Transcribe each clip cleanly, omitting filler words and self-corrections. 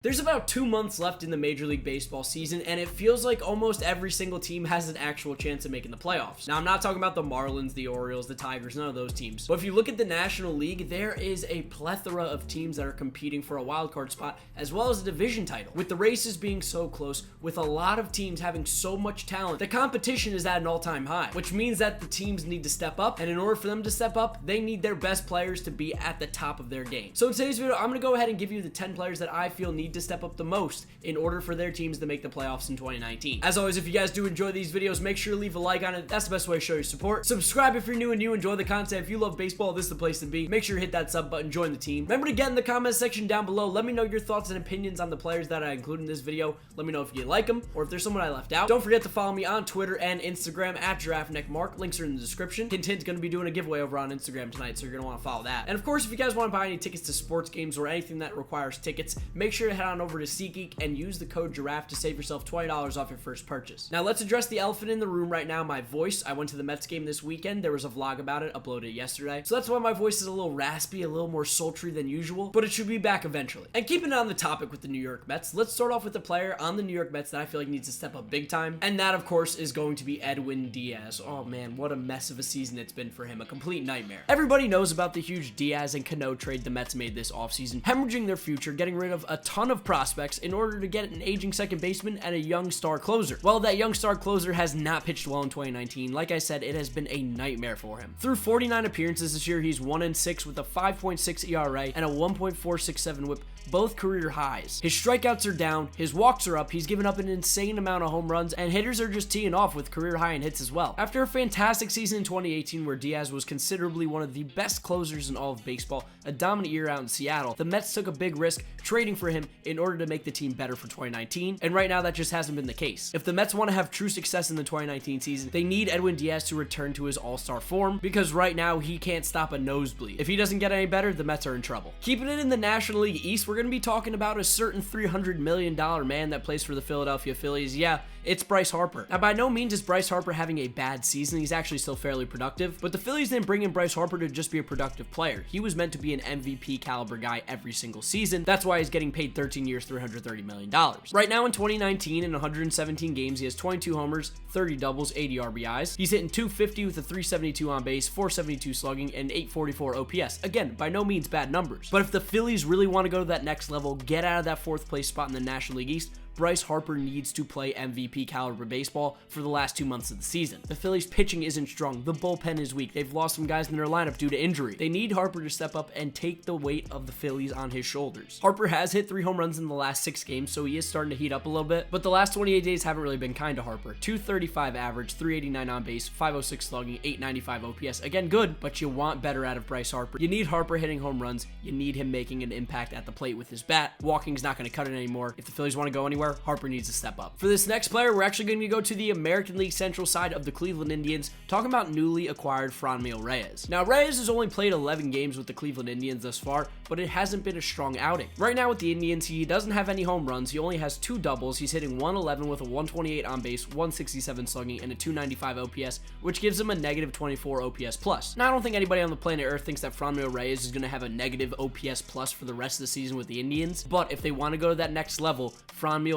There's about 2 months left in the Major League Baseball season, and it feels like almost every single team has an actual chance of making the playoffs. Now, I'm not talking about the Marlins, the Orioles, the Tigers, none of those teams. But if you look at the National League, there is a plethora of teams that are competing for a wildcard spot, as well as a division title. With the races being so close, with a lot of teams having so much talent, the competition is at an all-time high, which means that the teams need to step up, and in order for them to step up, they need their best players to be at the top of their game. So in today's video, I'm going to go ahead and give you the 10 players that I feel need to step up the most in order for their teams to make the playoffs in 2019. As always, if you guys do enjoy these videos, make sure to leave a like on it. That's the best way to show your support. Subscribe if you're new and you enjoy the content. If you love baseball, this is the place to be. Make sure to hit that sub button, join the team. Remember to get in the comments section down below. Let me know your thoughts and opinions on the players that I include in this video. Let me know if you like them or if there's someone I left out. Don't forget to follow me on Twitter and Instagram at GiraffeNeckMarc. Links are in the description. Hint, hint, going to be doing a giveaway over on Instagram tonight, so you're going to want to follow that. And of course, if you guys want to buy any tickets to sports games or anything that requires tickets, make sure to head on over to SeatGeek and use the code Giraffe to save yourself $20 off your first purchase. Now let's address the elephant in the room right now, my voice. I went to the Mets game this weekend. There was a vlog about it uploaded yesterday. So that's why my voice is a little raspy, a little more sultry than usual, but it should be back eventually. And keeping it on the topic with the New York Mets, let's start off with a player on the New York Mets that I feel like needs to step up big time. And that of course is going to be Edwin Diaz. Oh man, what a mess of a season it's been for him. A complete nightmare. Everybody knows about the huge Diaz and Cano trade the Mets made this offseason, hemorrhaging their future, getting rid of a ton of prospects in order to get an aging second baseman and a young star closer. Well, that young star closer has not pitched well in 2019. Like I said, it has been a nightmare for him. Through 49 appearances this year, he's 1-6 with a 5.6 ERA and a 1.467 whip, both career highs. His strikeouts are down, his walks are up, he's given up an insane amount of home runs, and hitters are just teeing off with career high in hits as well. After a fantastic season in 2018 where Diaz was considerably one of the best closers in all of baseball, a dominant year out in Seattle, the Mets took a big risk trading for him in order to make the team better for 2019, and right now that just hasn't been the case. If the Mets want to have true success in the 2019 season, they need Edwin Diaz to return to his all-star form, because right now he can't stop a nosebleed. If he doesn't get any better, the Mets are in trouble. Keeping it in the National League East, we're going to be talking about a certain $300 million man that plays for the Philadelphia Phillies. Yeah, it's Bryce Harper. Now, by no means is Bryce Harper having a bad season. He's actually still fairly productive, but the Phillies didn't bring in Bryce Harper to just be a productive player. He was meant to be an MVP caliber guy every single season. That's why he's getting paid 13 years, $330 million. Right now in 2019, in 117 games, he has 22 homers, 30 doubles, 80 RBIs. He's hitting .250 with a .372 on base, .472 slugging, and .844 OPS. Again, by no means bad numbers. But if the Phillies really want to go to that next level, get out of that 4th place spot in the National League East, Bryce Harper needs to play MVP caliber baseball for the last 2 months of the season. The Phillies pitching isn't strong. The bullpen is weak. They've lost some guys in their lineup due to injury. They need Harper to step up and take the weight of the Phillies on his shoulders. Harper has hit 3 home runs in the last 6 games, so he is starting to heat up a little bit, but the last 28 days haven't really been kind to Harper. .235 average, .389 on base, .506 slugging, .895 OPS. Again, good, but you want better out of Bryce Harper. You need Harper hitting home runs. You need him making an impact at the plate with his bat. Walking's not going to cut it anymore. If the Phillies want to go anywhere, Harper needs to step up. For this next player, we're actually going to go to the American League Central side of the Cleveland Indians, talking about newly acquired Reyes. Now, Reyes has only played 11 games with the Cleveland Indians thus far, but it hasn't been a strong outing. Right now with the Indians, he doesn't have any home runs. He only has 2 doubles. He's hitting 111 with a 128 on base, 167 slugging, and a 295 OPS, which gives him a negative 24 OPS plus. Now, I don't think anybody on the planet Earth thinks that Reyes is going to have a negative OPS plus for the rest of the season with the Indians, but if they want to go to that next level,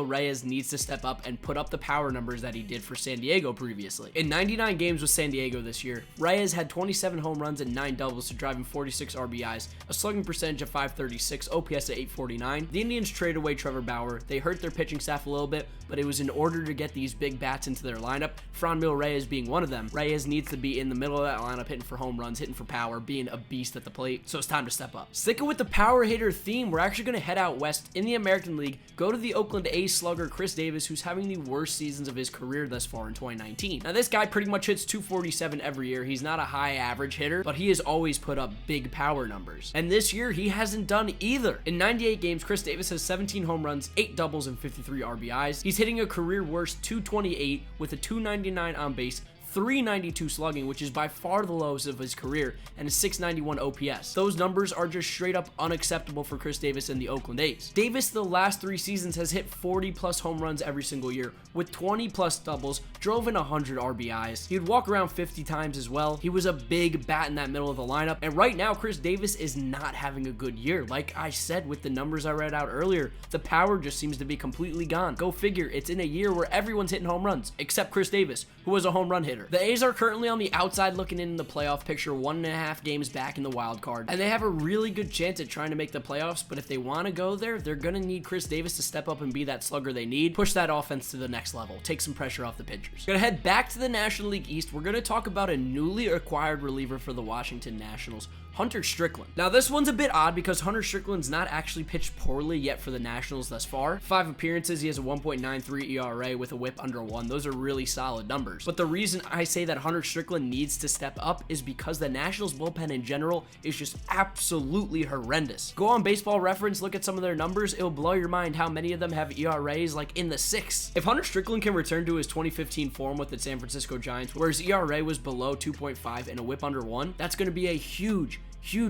Reyes needs to step up and put up the power numbers that he did for San Diego previously. In 99 games with San Diego this year, Reyes had 27 home runs and 9 doubles to drive him 46 RBIs, a slugging percentage of .536, OPS at .849. The Indians traded away Trevor Bauer. They hurt their pitching staff a little bit, but it was in order to get these big bats into their lineup, Reyes being one of them. Reyes needs to be in the middle of that lineup, hitting for home runs, hitting for power, being a beast at the plate, so it's time to step up. Sticking with the power hitter theme, we're actually going to head out west in the American League, go to the Oakland A's slugger Chris Davis, who's having the worst seasons of his career thus far in 2019. Now, this guy pretty much hits .247 every year. He's not a high average hitter, but he has always put up big power numbers. And this year, he hasn't done either. In 98 games, Chris Davis has 17 home runs, 8 doubles, and 53 RBIs. He's hitting a career worst .228 with a .299 on base, 392 slugging, which is by far the lowest of his career, and a 691 OPS. Those numbers are just straight up unacceptable for Chris Davis and the Oakland A's. Davis, the last 3 seasons, has hit 40 plus home runs every single year, with 20 plus doubles, drove in 100 RBIs. He would walk around 50 times as well. He was a big bat in that middle of the lineup, and right now Chris Davis is not having a good year. Like I said with the numbers I read out earlier, the power just seems to be completely gone. Go figure, it's in a year where everyone's hitting home runs, except Chris Davis, who was a home run hitter. The A's are currently on the outside looking in the playoff picture, 1.5 games back in the wild card, and they have a really good chance at trying to make the playoffs, but if they want to go there, they're going to need Chris Davis to step up and be that slugger they need, push that offense to the next level, take some pressure off the pitchers. Gonna head back to the National League East. We're going to talk about a newly acquired reliever for the Washington Nationals, Hunter Strickland. Now this one's a bit odd because Hunter Strickland's not actually pitched poorly yet for the Nationals thus far. 5 appearances, he has a 1.93 ERA with a whip under 1. Those are really solid numbers. But the reason I say that Hunter Strickland needs to step up is because the Nationals bullpen in general is just absolutely horrendous. Go on Baseball Reference, look at some of their numbers, it'll blow your mind how many of them have ERAs like in the 6. If Hunter Strickland can return to his 2015 form with the San Francisco Giants, where his ERA was below 2.5 and a whip under 1, that's going to be a huge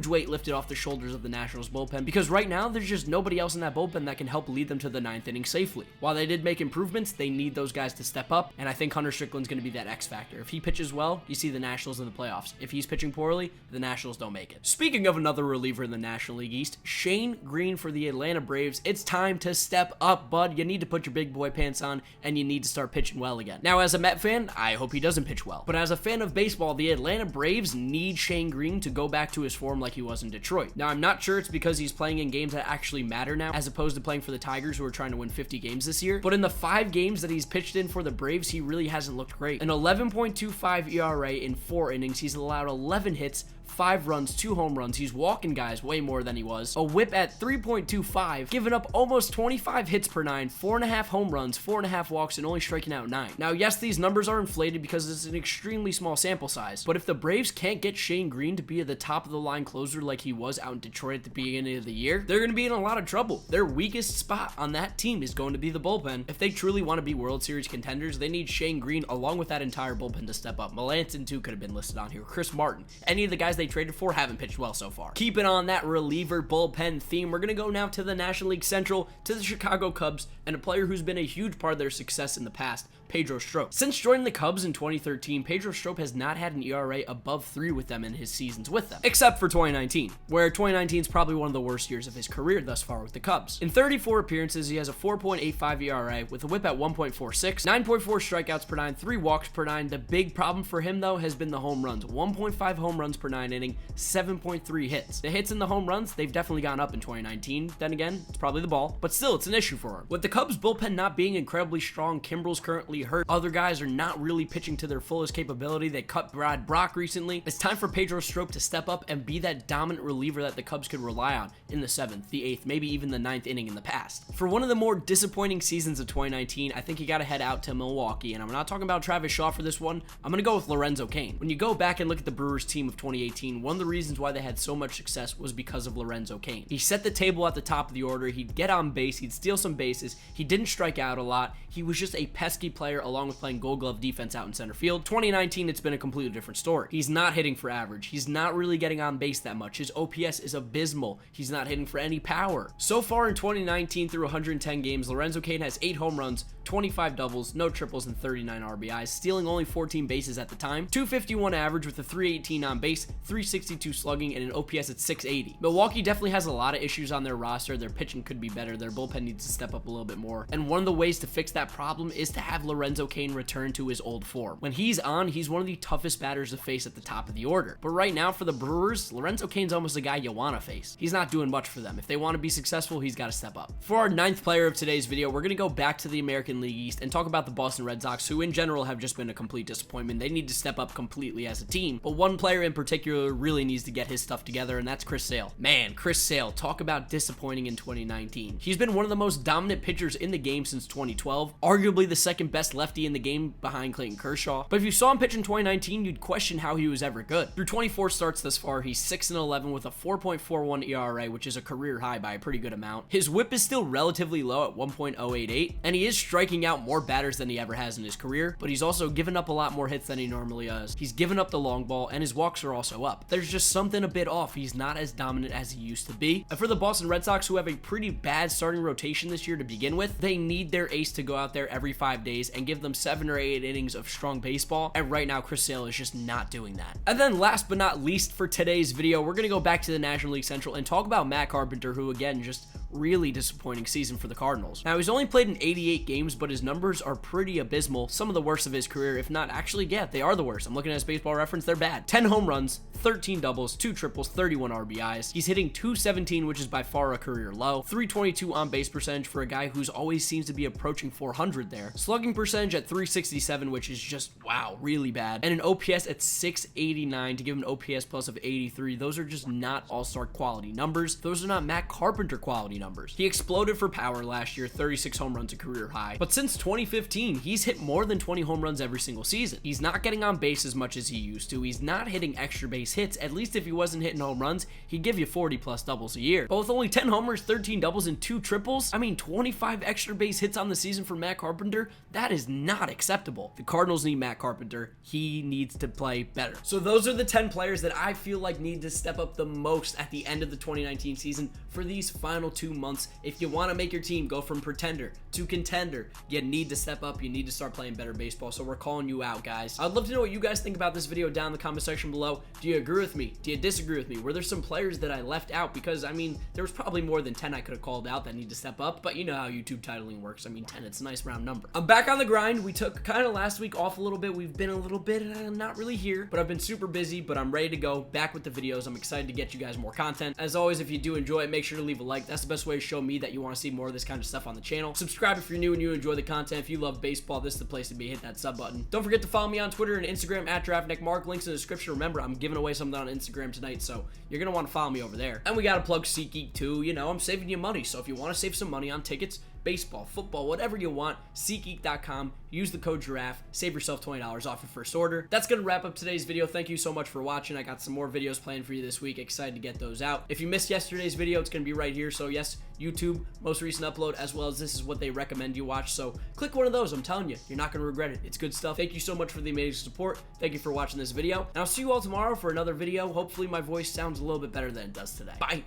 weight lifted off the shoulders of the Nationals bullpen, because right now there's just nobody else in that bullpen that can help lead them to the 9th inning safely. While they did make improvements, they need those guys to step up, and I think Hunter Strickland's going to be that X factor. If he pitches well, you see the Nationals in the playoffs. If he's pitching poorly, the Nationals don't make it. Speaking of another reliever in the National League East, Shane Green for the Atlanta Braves. It's time to step up, bud. You need to put your big boy pants on, and you need to start pitching well again. Now, as a Met fan, I hope he doesn't pitch well, but as a fan of baseball, the Atlanta Braves need Shane Green to go back to his form like he was in Detroit. Now, I'm not sure it's because he's playing in games that actually matter now, as opposed to playing for the Tigers, who are trying to win 50 games this year, but in the 5 games that he's pitched in for the Braves, he really hasn't looked great. An 11.25 ERA in 4 innings, he's allowed 11 hits, 5 runs, 2 home runs. He's walking guys way more than he was. A whip at 3.25, giving up almost 25 hits per 9, 4.5 home runs, 4.5 walks, and only striking out 9. Now, yes, these numbers are inflated because it's an extremely small sample size, but if the Braves can't get Shane Green to be at the top of the line closer like he was out in Detroit at the beginning of the year, they're going to be in a lot of trouble. Their weakest spot on that team is going to be the bullpen. If they truly want to be World Series contenders, they need Shane Green along with that entire bullpen to step up. Melanson too could have been listed on here. Chris Martin. Any of the guys they traded for haven't pitched well so far. Keeping on that reliever bullpen theme, we're going to go now to the National League Central, to the Chicago Cubs, and a player who's been a huge part of their success in the past, Pedro Strop. Since joining the Cubs in 2013, Pedro Strop has not had an ERA above 3 with them in his seasons with them, except for 2019, where 2019 is probably one of the worst years of his career thus far with the Cubs. In 34 appearances, he has a 4.85 ERA with a whip at 1.46, 9.4 strikeouts per 9, 3 walks per 9. The big problem for him, though, has been the home runs. 1.5 home runs per 9 inning, 7.3 hits. The hits and the home runs, they've definitely gone up in 2019. Then again, it's probably the ball, but still, it's an issue for him. With the Cubs bullpen not being incredibly strong, Kimbrel's currently hurt. Other guys are not really pitching to their fullest capability. They cut Brad Brock recently. It's time for Pedro Strop to step up and be that dominant reliever that the Cubs could rely on in the 7th, the 8th, maybe even the 9th inning in the past. For one of the more disappointing seasons of 2019, I think you got to head out to Milwaukee, and I'm not talking about Travis Shaw for this one. I'm going to go with Lorenzo Cain. When you go back and look at the Brewers team of 2018, one of the reasons why they had so much success was because of Lorenzo Cain. He set the table at the top of the order. He'd get on base. He'd steal some bases. He didn't strike out a lot. He was just a pesky player along with playing Gold Glove defense out in center field. 2019, it's been a completely different story. He's not hitting for average. He's not really getting on base that much. His OPS is abysmal. He's not hitting for any power. So far in 2019, through 110 games, Lorenzo Cain has 8 home runs, 25 doubles, no triples, and 39 RBIs, stealing only 14 bases at the time. 251 average with a 318 on base, 362 slugging, and an OPS at 680. Milwaukee definitely has a lot of issues on their roster. Their pitching could be better. Their bullpen needs to step up a little bit more. And one of the ways to fix that problem is to have Lorenzo Cain return to his old form. When he's on, he's one of the toughest batters to face at the top of the order. But right now for the Brewers, Lorenzo Cain's almost a guy you want to face. He's not doing much for them. If they want to be successful, he's got to step up. For our 9th player of today's video, we're going to go back to the American League East and talk about the Boston Red Sox, who in general have just been a complete disappointment. They need to step up completely as a team, but one player in particular really needs to get his stuff together, and that's Chris Sale. Man, Chris Sale, talk about disappointing in 2019. He's been one of the most dominant pitchers in the game since 2012, arguably the second best lefty in the game behind Clayton Kershaw. But if you saw him pitch in 2019, you'd question how he was ever good. Through 24 starts thus far, he's 6-11 with a 4.41 ERA, which is a career high by a pretty good amount. His whip is still relatively low at 1.088, and he is striking striking out more batters than he ever has in his career, but he's also given up a lot more hits than he normally does. He's given up the long ball, and his walks are also up. There's just something a bit off. He's not as dominant as he used to be. And for the Boston Red Sox, who have a pretty bad starting rotation this year to begin with, they need their ace to go out there every 5 days and give them 7 or 8 innings of strong baseball, and right now Chris Sale is just not doing that. And then last but not least for today's video, we're going to go back to the National League Central and talk about Matt Carpenter, who again just really disappointing season for the Cardinals. Now, he's only played in 88 games, but his numbers are pretty abysmal. Some of the worst of his career, if not actually, yeah, they are the worst. I'm looking at his Baseball Reference, they're bad. 10 home runs, 13 doubles, 2 triples, 31 RBIs. He's hitting .217, which is by far a career low. .322 on base percentage for a guy who's always seems to be approaching .400 there. Slugging percentage at .367, which is just, wow, really bad. And an OPS at .689 to give him an OPS plus of 83. Those are just not all-star quality numbers. Those are not Matt Carpenter quality numbers. He exploded for power last year, 36 home runs, a career high. But since 2015, he's hit more than 20 home runs every single season. He's not getting on base as much as he used to. He's not hitting extra base hits. At least if he wasn't hitting home runs, he'd give you 40 plus doubles a year. But with only 10 homers, 13 doubles, and 2 triples, I mean 25 extra base hits on the season for Matt Carpenter, that is not acceptable. The Cardinals need Matt Carpenter. He needs to play better. So those are the 10 players that I feel like need to step up the most at the end of the 2019 season for these final 2 months. If you want to make your team go from pretender to contender, you need to step up. You need to start playing better baseball. So we're calling you out, guys. I'd love to know what you guys think about this video down in the comment section below. Do you agree with me? Do you disagree with me? Were there some players that I left out? Because, I mean, there was probably more than 10 I could have called out that need to step up, but you know how YouTube titling works. I mean, 10, it's a nice round number. I'm back on the grind. We took kind of last week off a little bit. We've been a little bit not really here, but I've been super busy, but I'm ready to go back with the videos. I'm excited to get you guys more content. As always, if you do enjoy it, make sure to leave a like. That's the best way to show me that you want to see more of this kind of stuff on the channel. Subscribe if you're new and you enjoy the content. If you love baseball, this is the place to be. Hit that sub button. Don't forget to follow me on Twitter and Instagram at GiraffeNeckMarc. Links in the description. Remember, I'm giving away something on Instagram tonight, so you're going to want to follow me over there. And we got to plug SeatGeek too. You know, I'm saving you money, so if you want to save some money on tickets, baseball, football, whatever you want, SeatGeek.com. Use the code Giraffe. Save yourself $20 off your first order. That's going to wrap up today's video. Thank you so much for watching. I got some more videos planned for you this week. Excited to get those out. If you missed yesterday's video, it's going to be right here. So yes, YouTube, most recent upload, as well as this is what they recommend you watch. So click one of those. I'm telling you, you're not going to regret it. It's good stuff. Thank you so much for the amazing support. Thank you for watching this video. And I'll see you all tomorrow for another video. Hopefully my voice sounds a little bit better than it does today. Bye.